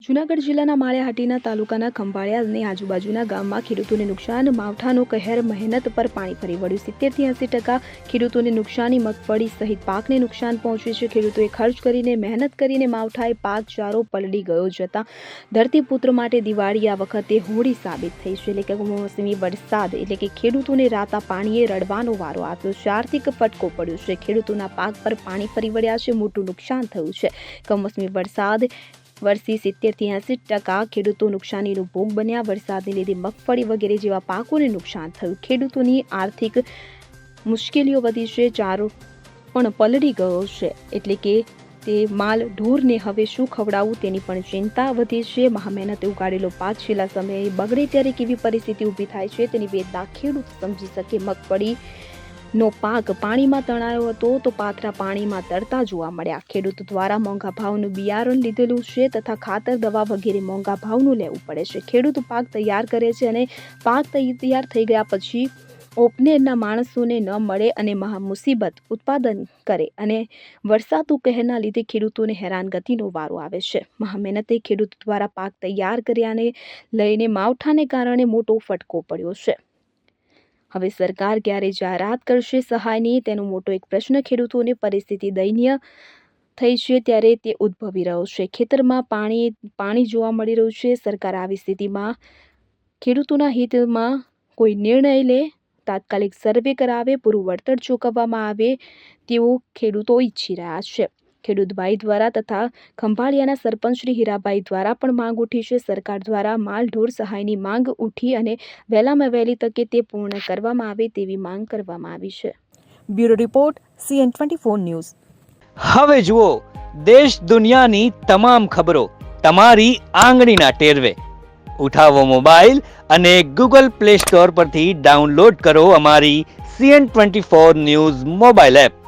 જૂનાગઢ જિલ્લાના માળિયાહાટીના તાલુકાના ખંભાળિયા અને આજુબાજુના ગામમાં ખેડૂતોને નુકસાન, માવઠાનો કહેર, મહેનત પર પાણી ફરી વળ્યું। 70 થી 80% ખેડૂતોને નુકસાની, મગફળી સહિત પાકને નુકસાન પહોંચ્યું છે। ખેડૂતોએ ખર્ચ કરીને, મહેનત કરીને માવઠાએ પાક ચારો પલળી ગયો જતા ધરતીપુત્ર માટે દિવાળી આ વખતે હોળી સાબિત થઈ છે। એટલે કે કમોસમી વરસાદ એટલે કે ખેડૂતોને રાતા પાણીએ રડવાનો વારો આવ્યો છે। આર્થિક ફટકો પડ્યો છે। ખેડૂતોના પાક પર પાણી ફરી વળ્યા છે। મોટું નુકસાન થયું છે। કમોસમી વરસાદ વરસી 70 થી 80% ખેડૂતો નુકસાનીનો ભોગ બન્યા। વરસાદને લીધે મગફળી વગેરે જેવા પાકોને નુકસાન થયું। ખેડૂતોની આર્થિક મુશ્કેલીઓ વધી છે। ચારો પણ પલળી ગયો છે। એટલે કે તે માલ ઢોરને હવે શું ખવડાવવું તેની પણ ચિંતા વધી છે। મહેનતે ઉગાડેલો પાક છેલ્લા સમયે બગડે ત્યારે કેવી પરિસ્થિતિ ઊભી થાય છે તેની વેદના ખેડૂત સમજી શકે। મગફળી નો પાક પાણીમાં તણાયો હતો તો પાથરા પાણીમાં તરતા જોવા મળ્યા। ખેડૂત દ્વારા મોંઘા ભાવનું બિયારણ લીધેલું છે તથા ખાતર, દવા વગેરે મોંઘા ભાવનું લેવું પડે છે। ખેડૂત પાક તૈયાર કરે છે અને પાક તૈયાર થઈ ગયા પછી ઓપનેરના માણસોને ન મળે અને મહા મુસીબત ઉત્પાદન કરે અને વરસાદુ કહેરના લીધે ખેડૂતોને હેરાનગતિનો વારો આવે છે। મહેનતે ખેડૂત દ્વારા પાક તૈયાર કર્યાને લઈને માવઠાને કારણે મોટો ફટકો પડ્યો છે। હવે સરકાર ક્યારે જાહેરાત કરશે સહાયની તેનો મોટો એક પ્રશ્ન ખેડૂતોની પરિસ્થિતિ દયનીય થઈ છે ત્યારે તે ઉદ્ભવી રહ્યો છે। ખેતરમાં પાણી જોવા મળી રહ્યું છે। સરકાર આવી સ્થિતિમાં ખેડૂતોના હિતમાં કોઈ નિર્ણય લે, તાત્કાલિક સર્વે કરાવે, પૂરું વળતર ચૂકવવામાં આવે તેવું ખેડૂતો ઈચ્છી રહ્યા છે। ખેડૂતભાઈ દ્વારા તથા ખંભાળિયાના સરપંચ શ્રી હીરાભાઈ દ્વારા પણ માંગ ઉઠી છે। સરકાર દ્વારા માલ ઢોર સહાયની માંગ ઉઠી અને વહેલામાં વહેલી તકે તે પૂર્ણ કરવામાં આવે તેવી માંગ કરવામાં આવી છે। Bureau report CN24 news. હવે જુઓ દેશ દુનિયાની તમામ ખબરો તમારી આંગળીના ટેરવે। ઉઠાવો મોબાઈલ અને Google Play Store પરથી ડાઉનલોડ કરો અમારી CN24 ન્યૂઝ મોબાઈલ એપ।